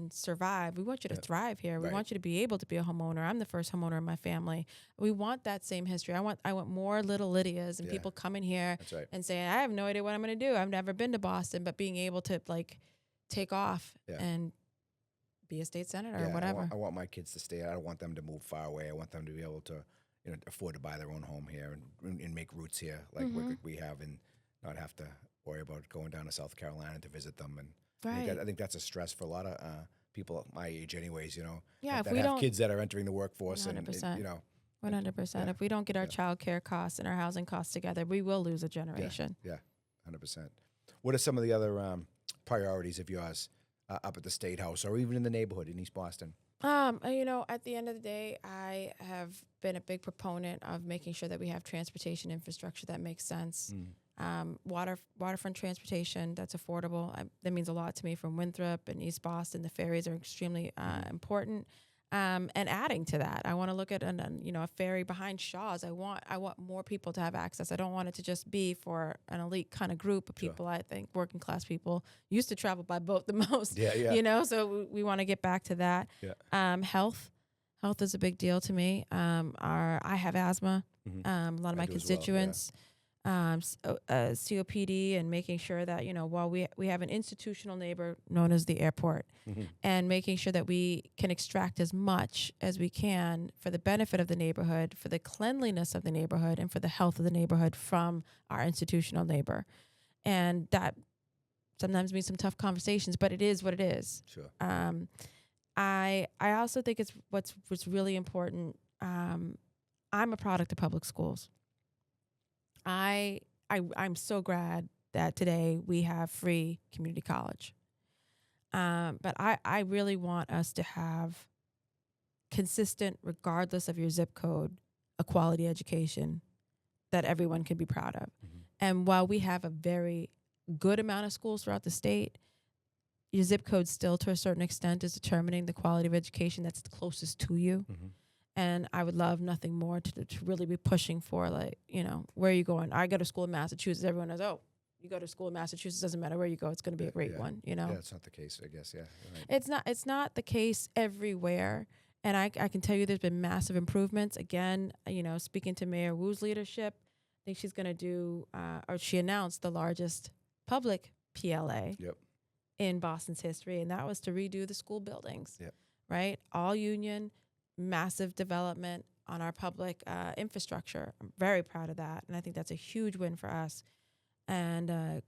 survive. We want you to thrive here. We want you to be able to be a homeowner. I'm the first homeowner in my family. We want that same history. I want more little Lydias and people coming here and saying, I have no idea what I'm going to do. I've never been to Boston, but being able to like take off and be a state senator or whatever. I want my kids to stay. I don't want them to move far away. I want them to be able to afford to buy their own home here and make roots here like we have, and not have to worry about going down to South Carolina to visit them. And I think that's a stress for a lot of people my age anyways, that have kids that are entering the workforce 100%. 100%. If we don't get our child care costs and our housing costs together, we will lose a generation. Yeah, 100%. What are some of the other priorities of yours up at the State House or even in the neighborhood in East Boston? At the end of the day, I have been a big proponent of making sure that we have transportation infrastructure that makes sense. Waterfront transportation that's affordable. That means a lot to me from Winthrop and East Boston. The ferries are extremely important. And adding to that, I want to look at a ferry behind Shaw's. I want more people to have access. I don't want it to just be for an elite kind of group of people. I think working class people used to travel by boat the most. So we want to get back to that. Health is a big deal to me. I have asthma. A lot of my do as well, yeah. constituents, COPD, and making sure that, while we have an institutional neighbor known as the airport, and making sure that we can extract as much as we can for the benefit of the neighborhood, for the cleanliness of the neighborhood, and for the health of the neighborhood from our institutional neighbor. And that sometimes means some tough conversations, but it is what it is. Sure. I also think it's what's really important. I'm a product of public schools. I'm so glad that today we have free community college. But I really want us to have consistent, regardless of your zip code, a quality education that everyone can be proud of. And while we have a very good amount of schools throughout the state, your zip code still, to a certain extent, is determining the quality of education that's the closest to you. And I would love nothing more to really be pushing for, like, where are you going? I go to school in Massachusetts. Everyone knows, oh, you go to school in Massachusetts, doesn't matter where you go, it's going to be a great one, Yeah, that's not the case, I guess, yeah. Right. It's not the case everywhere. And I can tell you there's been massive improvements. Again, speaking to Mayor Wu's leadership, I think she's going to do, or she announced the largest public PLA in Boston's history, and that was to redo the school buildings, right? All union, massive development on our public infrastructure. I'm very proud of that, and I think that's a huge win for us. And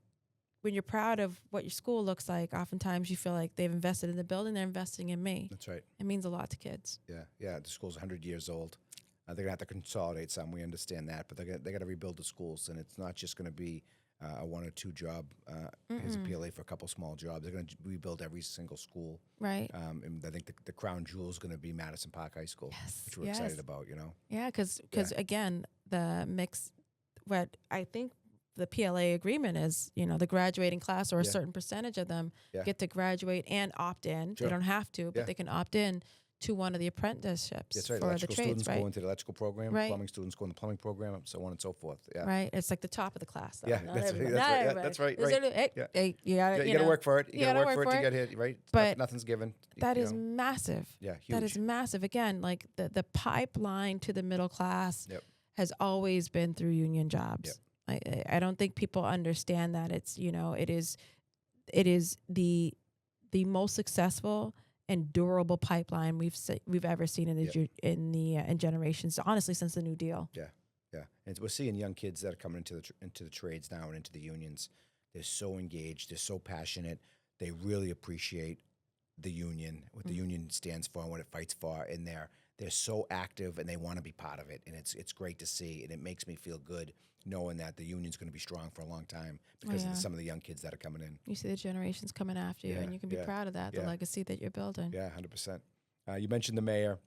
when you're proud of what your school looks like, oftentimes you feel like they've invested in the building, they're investing in me. That's right. It means a lot to kids. Yeah. The school's 100 years old. They're going to have to consolidate some. We understand that, but they got to rebuild the schools, and it's not just going to be a one or two job. Here's a PLA for a couple small jobs. They're going to rebuild every single school. Right. And I think the crown jewel is going to be Madison Park High School, which we're excited about, Yeah, because again, the mix, what I think the PLA agreement is, the graduating class, or a certain percentage of them get to graduate and opt in. Sure. They don't have to, but they can opt in to one of the apprenticeships. That's right. For Electrical the trades, students go into the electrical program, plumbing students go in the plumbing program, so on and so forth. Yeah. Right. It's like the top of the class, though. Yeah, that's right. Hey, you got to work for it. You got to work for it to get here, right? But nothing's given. That is massive. Yeah, huge. That is massive. Again, like the pipeline to the middle class has always been through union jobs. I don't think people understand that. It's, it is the most successful and durable pipeline we've ever seen in generations. Honestly, since the New Deal. Yeah. And we're seeing young kids that are coming into the trades now and into the unions. They're so engaged. They're so passionate. They really appreciate the union, what the union stands for and what it fights for. And they're so active, and they want to be part of it. And it's great to see, and it makes me feel good knowing that the union's going to be strong for a long time because of some of the young kids that are coming in. You see the generations coming after you, and you can be proud of that, the legacy that you're building. Yeah, 100%. You mentioned the mayor.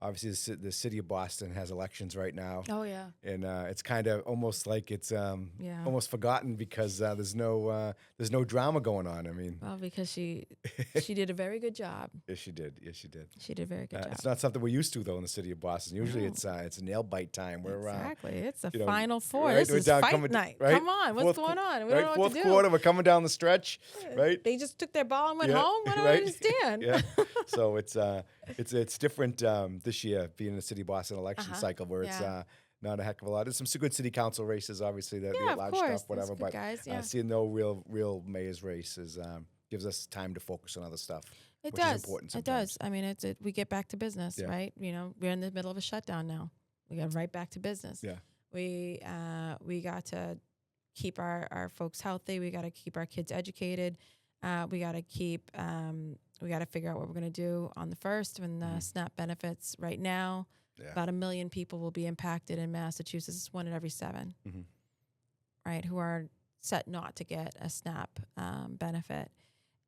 Obviously, the city of Boston has elections right now. Oh, yeah. And it's kind of almost like it's almost forgotten because there's no drama going on. I mean, well, because she did a very good job. Yes, she did. She did a very good job. It's not something we're used to, though, in the city of Boston. Usually it's a nail bite time. Exactly. It's a Final Four. Right? This is fight night. Right? Come on. What's going on? We don't know what to do. Fourth quarter, we're coming down the stretch, right? They just took their ball and went home? I don't understand. Yeah. So it's different this year, being in the city of Boston election cycle, where it's not a heck of a lot. There's some good city council races, obviously, that large stuff, whatever. But seeing no real mayor's races gives us time to focus on other stuff. It which does. Is important it does. I mean, we get back to business, right? We're in the middle of a shutdown now. We got right back to business. Yeah. We got to keep our folks healthy. We got to keep our kids educated. We got to keep. We got to figure out what we're going to do on the 1st when the SNAP benefits. Right now, about 1 million people will be impacted in Massachusetts. It's 1 in every 7, right, who are set not to get a SNAP benefit.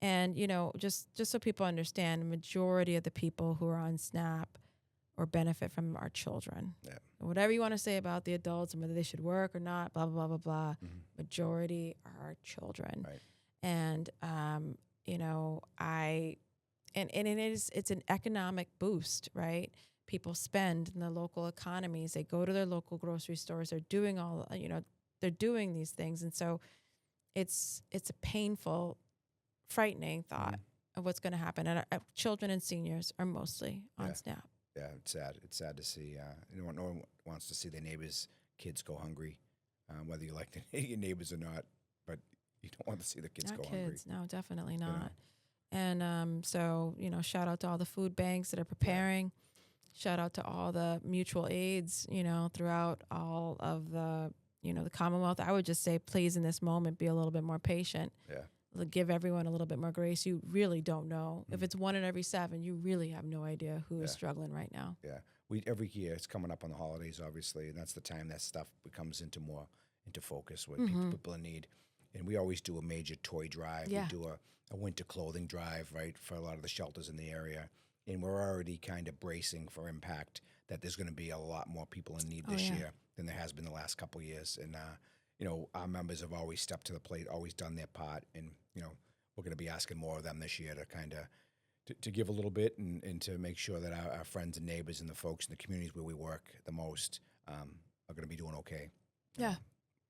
And, just so people understand, the majority of the people who are on SNAP or benefit from our children. Yeah. Whatever you want to say about the adults and whether they should work or not, blah, blah, blah, blah, blah. Majority are our children. Right. And, it's an economic boost, right? People spend in the local economies. They go to their local grocery stores. They're doing they're doing these things. And so it's a painful, frightening thought of what's going to happen. And our children and seniors are mostly on SNAP. Yeah, it's sad. It's sad to see. No one wants to see their neighbors' kids go hungry, whether you like your neighbors or not. But you don't want to see the kids Not go hungry. kids. No, definitely You know? not. And so, shout out to all the food banks that are preparing. Shout out to all the mutual aids, throughout all of the, the Commonwealth. I would just say, please, in this moment, be a little bit more patient. Yeah. Give everyone a little bit more grace. You really don't know. If it's 1 in every 7, you really have no idea who is struggling right now. Yeah. Every year it's coming up on the holidays, obviously, and that's the time that stuff becomes into focus, what people in need. And we always do a major toy drive. Yeah. We do a winter clothing drive, right, for a lot of the shelters in the area. And we're already kind of bracing for impact that there's going to be a lot more people in need this year than there has been the last couple of years. And, our members have always stepped to the plate, always done their part. And, we're going to be asking more of them this year to kind of to give a little bit and to make sure that our friends and neighbors and the folks in the communities where we work the most are going to be doing okay. Yeah.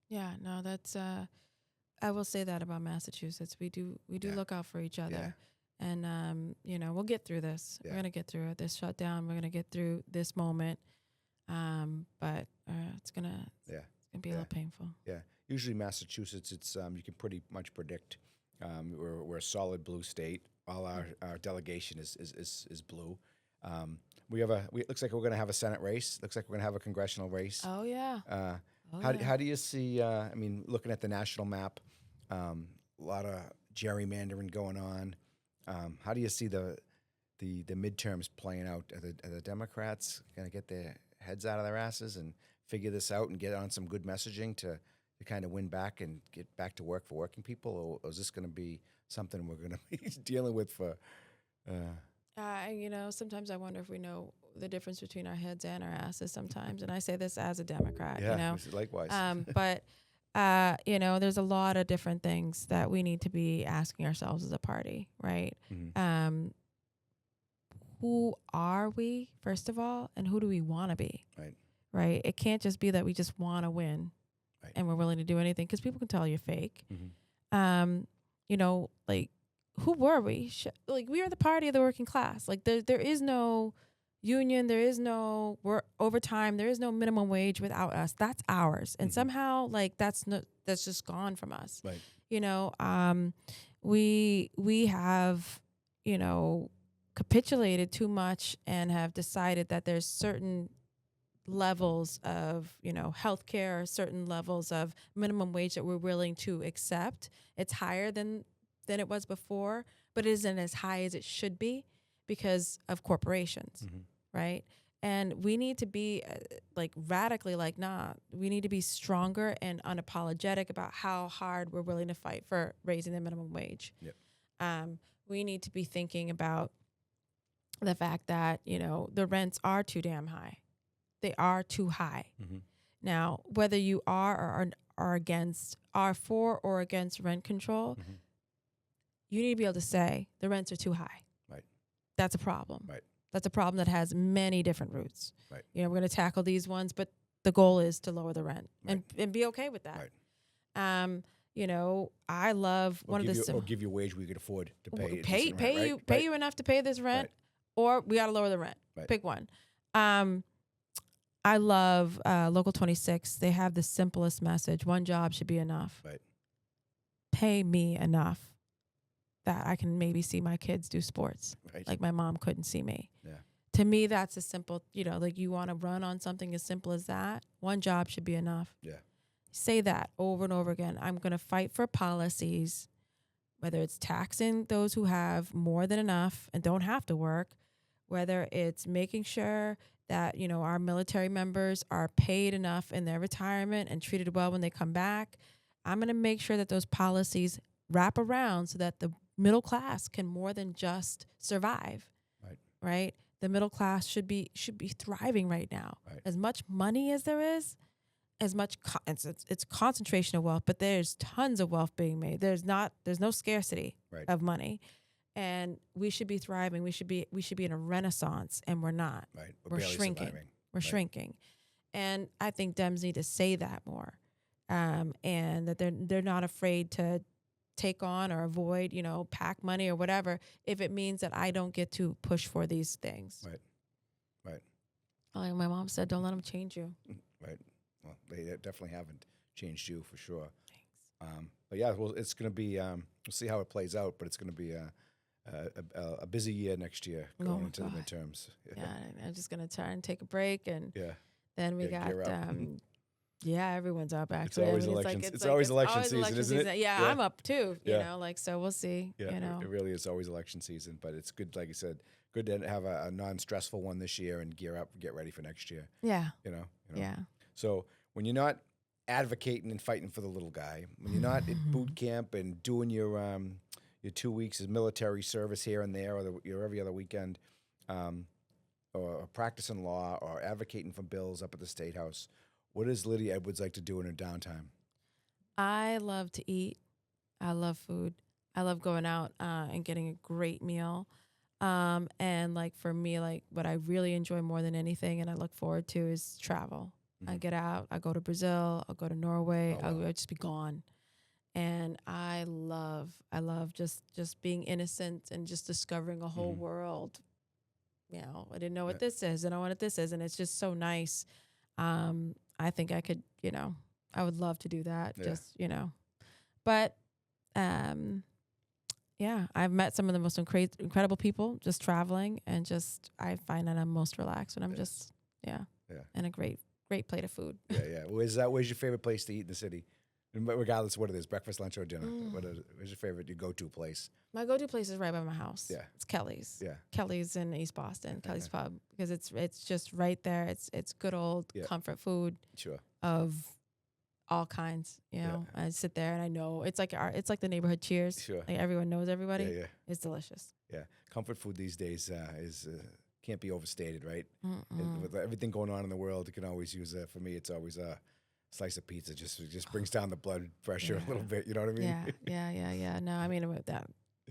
Yeah. No, that's, I will say that about Massachusetts. We do look out for each other. Yeah. And, we'll get through this. Yeah. We're going to get through it. This shutdown, we're going to get through this moment. But it's going to be a little painful. Yeah. Usually Massachusetts, it's you can pretty much predict. We're a solid blue state. All our delegation is blue. It looks like we're going to have a Senate race. Looks like we're going to have a congressional race. Oh, yeah. How do you see, looking at the national map, a lot of gerrymandering going on. How do you see the midterms playing out? Are the Democrats going to get their heads out of their asses and figure this out and get on some good messaging to kind of win back and get back to work for working people? Or is this going to be something we're going to be dealing with for... sometimes I wonder if we know the difference between our heads and our asses sometimes. And I say this as a Democrat, likewise. But there's a lot of different things that we need to be asking ourselves as a party, right? Mm-hmm. Who are we, first of all, and who do we want to be? Right? It can't just be that we just want to win and we're willing to do anything, because people can tell you're fake. Mm-hmm. Who were we? We are the party of the working class. There is no union, there is no overtime, there is no minimum wage without us. That's ours, and somehow that's just gone from us. Right. We have capitulated too much and have decided that there's certain levels of healthcare, certain levels of minimum wage that we're willing to accept. It's higher than it was before, but it isn't as high as it should be because of corporations, right? And we need to be radically nah. We need to be stronger and unapologetic about how hard we're willing to fight for raising the minimum wage. Yep. We need to be thinking about the fact that the rents are too damn high. They are too high. Mm-hmm. Now, whether you are for or against rent control, you need to be able to say the rents are too high. Right. That's a problem. Right. That's a problem that has many different roots. Right. We're going to tackle these ones, but the goal is to lower the rent and be okay with that. Right. I love or give you a wage we could afford to pay. Pay you enough to pay this rent, or we got to lower the rent. Right. Pick one. I love Local 26. They have the simplest message. One job should be enough. Right. Pay me enough that I can maybe see my kids do sports. Right. Like my mom couldn't see me. Yeah. To me, that's a simple, you want to run on something as simple as that. One job should be enough. Yeah. Say that over and over again. I'm going to fight for policies, whether it's taxing those who have more than enough and don't have to work, whether it's making sure that, our military members are paid enough in their retirement and treated well when they come back. I'm going to make sure that those policies wrap around so that the middle class can more than just survive. Right? The middle class should be thriving right now. Right. As much money as there is, as much it's concentration of wealth, but there's tons of wealth being made. There's no scarcity of money. And we should be thriving. We should be in a renaissance, and we're not. Right. We're shrinking. Surviving. We're shrinking. And I think Dems need to say that more, and that they're not afraid to take on or avoid, PAC money or whatever, if it means that I don't get to push for these things. Right. Like my mom said, don't let them change you. Right. Well, they definitely haven't changed you for sure. Thanks. But yeah, well, it's going to be. We'll see how it plays out, but it's going to be a busy year next year going into the midterms. Yeah, I'm just gonna try and take a break, and Yeah. then we got gear up. yeah, everyone's up actually. It's always elections. It's always election season, isn't it? Yeah, Yeah. I'm up too. You Yeah. know, like so we'll see. Yeah, You know, it really is always election season, but it's good, like you said, good to have a non-stressful one this year and gear up, get ready for next year. yeah, You know. yeah. So when you're not advocating and fighting for the little guy, when you're not at boot camp and doing your 2 weeks of military service here and there, or your every other weekend, or practicing law or advocating for bills up at the State House, what does Lydia Edwards like to do in her downtime? I love to eat. I love food. I love going out and getting a great meal. And like for me, like what I really enjoy more than anything and I look forward to is travel. I get out, I go to Brazil, I'll go to Norway, I'll just be gone. And I love just being innocent and just discovering a whole world. You know, I didn't know what this is, and I know what this is, and it's just so nice. I think I could, you know, I would love to do that. Yeah. Just, you know, but yeah, I've met some of the most incredible people just traveling, and just I find that I'm most relaxed when I'm just and a great plate of food. Yeah. Where's your favorite place to eat in the city? Regardless of what it is, breakfast, lunch, or dinner. Where's your favorite, your go-to place? My go-to place is right by my house. Yeah. It's Kelly's. Yeah. Kelly's in East Boston, Kelly's Pub, because it's just right there. It's good old comfort food Sure. of all kinds. You know, I sit there and I know it's like the neighborhood Cheers. Sure. Like everyone knows everybody. Yeah. It's delicious. Yeah. Comfort food these days is can't be overstated, right? With everything going on in the world, you can always use for me, it's always a slice of pizza. Just brings down the blood pressure a little bit. You know what I mean? Yeah. No, I mean with that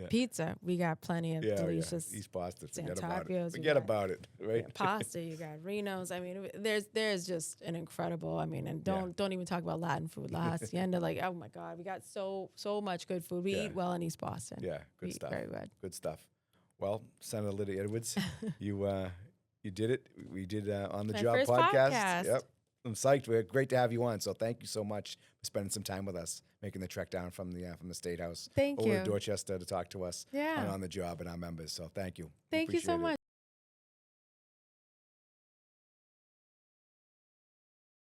pizza, we got plenty of delicious. East Boston, forget about it. Santapios, Forget about it, right? Pasta, you got Reno's. I mean, there's just an incredible. I mean, and don't even talk about Latin food. La Hacienda, like oh my God, we got so much good food. We eat well in East Boston. Yeah, good We stuff. Eat very good. Good stuff. Well, Senator Lydia Edwards, you did it. We did on the My job first podcast. podcast. Yep. I'm psyched. We're great to have you on. So thank you so much for spending some time with us, making the trek down from the State House Thank over you. to Dorchester to talk to us Yeah. on the job and our members. So thank you. Thank you so Appreciate it. much.